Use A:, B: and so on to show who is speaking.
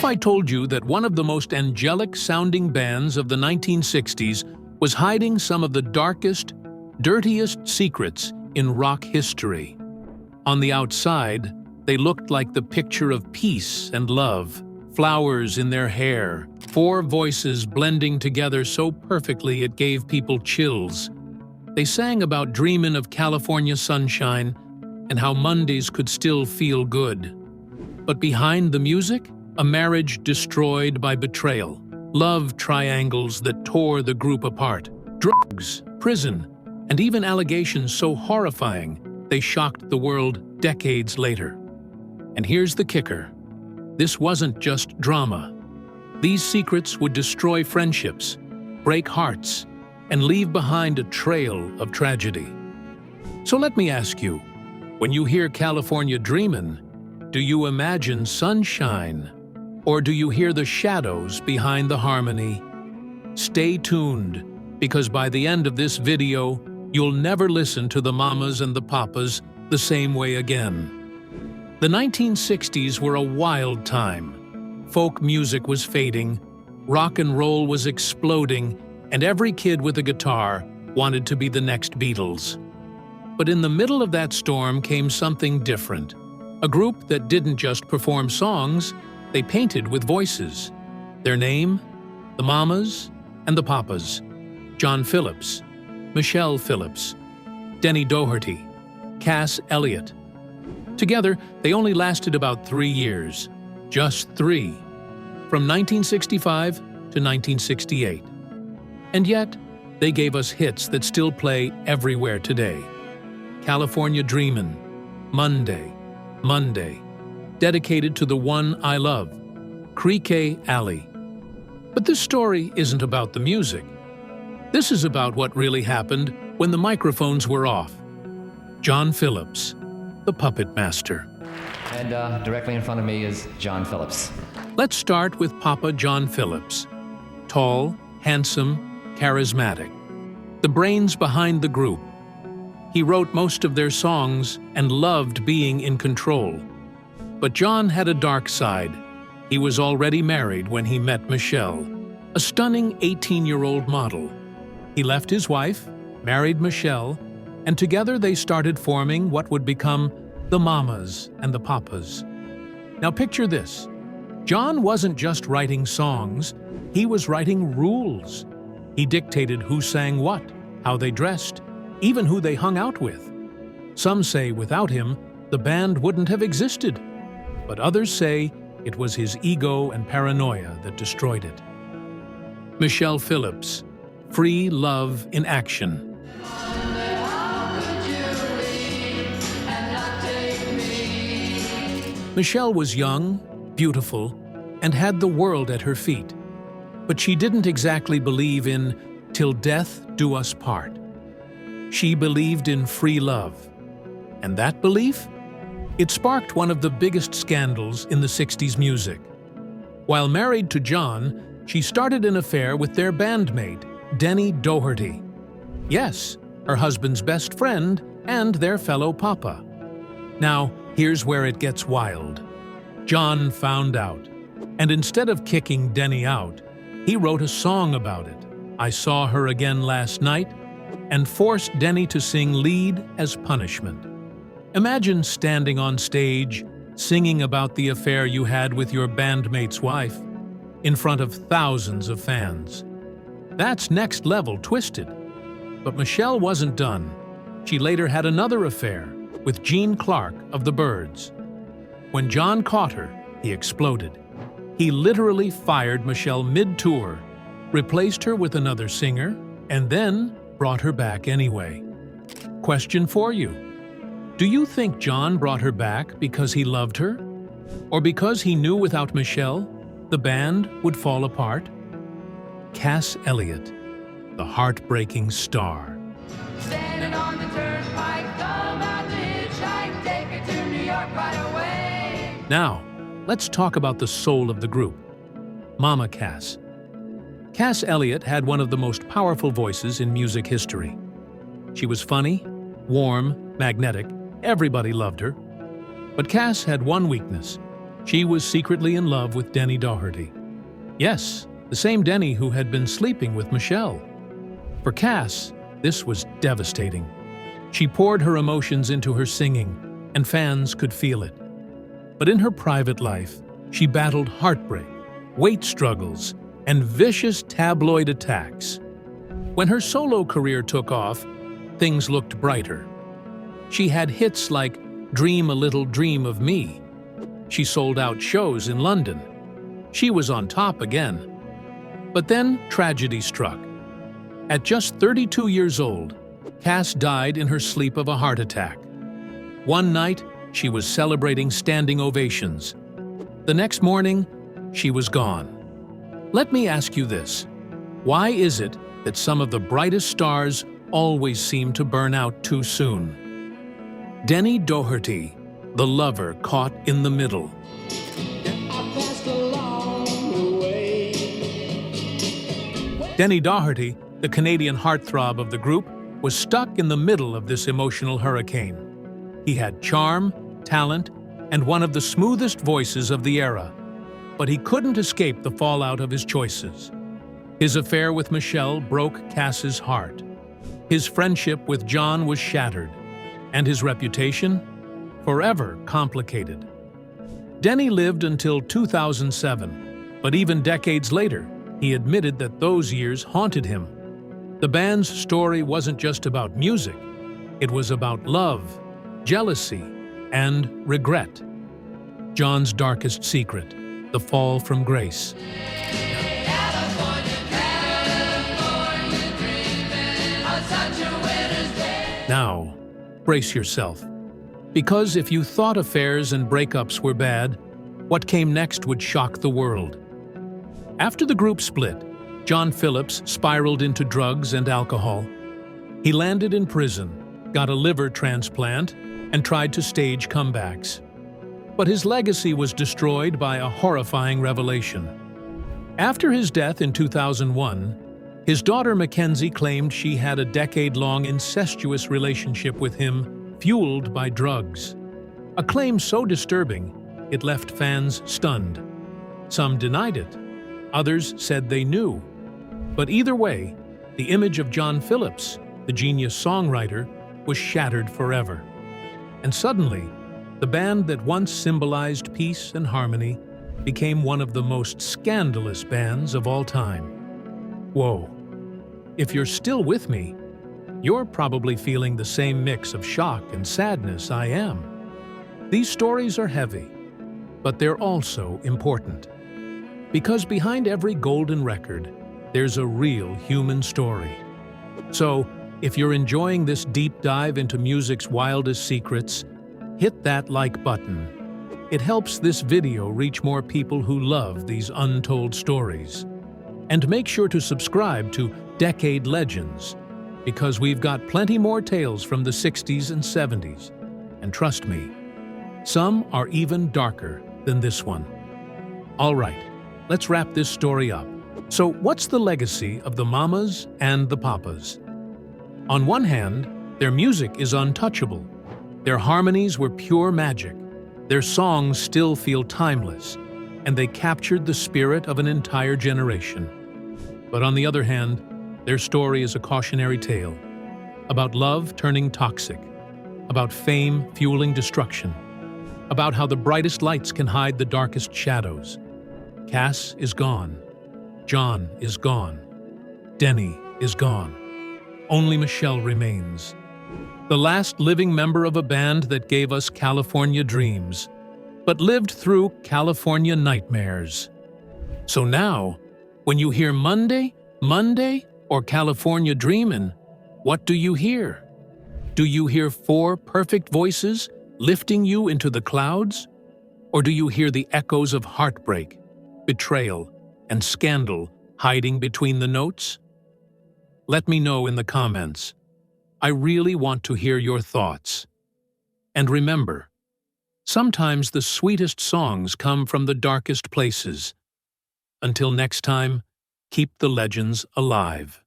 A: I told you that one of the most angelic-sounding bands of the 1960s was hiding some of the darkest, dirtiest secrets in rock history? On the outside, they looked like the picture of peace and love, flowers in their hair, four voices blending together so perfectly it gave people chills. They sang about dreamin' of California sunshine and how Mondays could still feel good. But behind the music, a marriage destroyed by betrayal, love triangles that tore the group apart, drugs, prison, and even allegations so horrifying they shocked the world decades later. And here's the kicker. This wasn't just drama. These secrets would destroy friendships, break hearts, and leave behind a trail of tragedy. So let me ask you, when you hear California Dreamin', do you imagine sunshine, or do you hear the shadows behind the harmony? Stay tuned, because by the end of this video, you'll never listen to the mamas and the papas the same way again. The 1960s were a wild time. Folk music was fading, rock and roll was exploding, and every kid with a guitar wanted to be the next Beatles. But in the middle of that storm came something different. A group that didn't just perform songs, they painted with voices. Their name? The Mamas and the Papas. John Phillips, Michelle Phillips, Denny Doherty, Cass Elliot. Together, they only lasted about 3 years. Just 3. From 1965 to 1968. And yet, they gave us hits that still play everywhere today. California Dreamin', Monday, Monday, dedicated to the one I love, Creekay Alley. But this story isn't about the music. This is about what really happened when the microphones were off. John Phillips, the puppet master.
B: And directly in front of me is John Phillips.
A: Let's start with Papa John Phillips. Tall, handsome, charismatic. The brains behind the group. He wrote most of their songs and loved being in control. But John had a dark side. He was already married when he met Michelle, a stunning 18-year-old model. He left his wife, married Michelle, and together they started forming what would become the Mamas and the Papas. Now picture this. John wasn't just writing songs, he was writing rules. He dictated who sang what, how they dressed, even who they hung out with. Some say without him, the band wouldn't have existed. But others say it was his ego and paranoia that destroyed it. Michelle Phillips, Free Love in Action. Michelle was young, beautiful, and had the world at her feet. But she didn't exactly believe in "till death do us part." She believed in free love. And that belief? It sparked one of the biggest scandals in the 60s music. While married to John, she started an affair with their bandmate, Denny Doherty. Yes, her husband's best friend and their fellow papa. Now, here's where it gets wild. John found out, and instead of kicking Denny out, he wrote a song about it, "I Saw Her Again Last Night," and forced Denny to sing lead as punishment. Imagine standing on stage, singing about the affair you had with your bandmate's wife, in front of thousands of fans. That's next level twisted. But Michelle wasn't done. She later had another affair with Gene Clark of the Byrds. When John caught her, he exploded. He literally fired Michelle mid-tour, replaced her with another singer, and then brought her back anyway. Question for you. Do you think John brought her back because he loved her? Or because he knew without Michelle, the band would fall apart? Cass Elliot, the heartbreaking star.
C: Standing on the turnpike, come out to hitchhike, take her to New York right away.
A: Now, let's talk about the soul of the group, Mama Cass. Cass Elliot had one of the most powerful voices in music history. She was funny, warm, magnetic, everybody loved her. But Cass had one weakness. She was secretly in love with Denny Doherty. Yes, the same Denny who had been sleeping with Michelle. For Cass, this was devastating. She poured her emotions into her singing, and fans could feel it. But in her private life, she battled heartbreak, weight struggles, and vicious tabloid attacks. When her solo career took off, things looked brighter. She had hits like Dream a Little Dream of Me. She sold out shows in London. She was on top again. But then tragedy struck. At just 32 years old, Cass died in her sleep of a heart attack. One night, she was celebrating standing ovations. The next morning, she was gone. Let me ask you this. Why is it that some of the brightest stars always seem to burn out too soon? Denny Doherty, the lover caught in the middle. Denny Doherty, the Canadian heartthrob of the group, was stuck in the middle of this emotional hurricane. He had charm, talent, and one of the smoothest voices of the era, but he couldn't escape the fallout of his choices. His affair with Michelle broke Cass's heart. His friendship with John was shattered, and his reputation forever complicated. Denny lived until 2007, but even decades later, he admitted that those years haunted him. The band's story wasn't just about music. It was about love, jealousy, and regret. John's darkest secret, the fall from grace. Now, brace yourself. Because if you thought affairs and breakups were bad, what came next would shock the world. After the group split, John Phillips spiraled into drugs and alcohol. He landed in prison, got a liver transplant, and tried to stage comebacks. But his legacy was destroyed by a horrifying revelation. After his death in 2001, his daughter Mackenzie claimed she had a decade-long incestuous relationship with him, fueled by drugs. A claim so disturbing, it left fans stunned. Some denied it. Others said they knew. But either way, the image of John Phillips, the genius songwriter, was shattered forever. And suddenly, the band that once symbolized peace and harmony became one of the most scandalous bands of all time. Whoa. If you're still with me, you're probably feeling the same mix of shock and sadness I am. These stories are heavy, but they're also important. Because behind every golden record, there's a real human story. So, if you're enjoying this deep dive into music's wildest secrets, hit that like button. It helps this video reach more people who love these untold stories. And make sure to subscribe to Decade Legends, because we've got plenty more tales from the 60s and 70s. And trust me, some are even darker than this one. All right, let's wrap this story up. So what's the legacy of the Mamas and the Papas? On one hand, their music is untouchable. Their harmonies were pure magic. Their songs still feel timeless, and they captured the spirit of an entire generation. But on the other hand, their story is a cautionary tale about love turning toxic, about fame fueling destruction, about how the brightest lights can hide the darkest shadows. Cass is gone. John is gone. Denny is gone. Only Michelle remains. The last living member of a band that gave us California dreams, but lived through California nightmares. So now, when you hear Monday, or California Dreamin', what do you hear? Do you hear four perfect voices lifting you into the clouds? Or do you hear the echoes of heartbreak, betrayal, and scandal hiding between the notes? Let me know in the comments. I really want to hear your thoughts. And remember, sometimes the sweetest songs come from the darkest places. Until next time, keep the legends alive.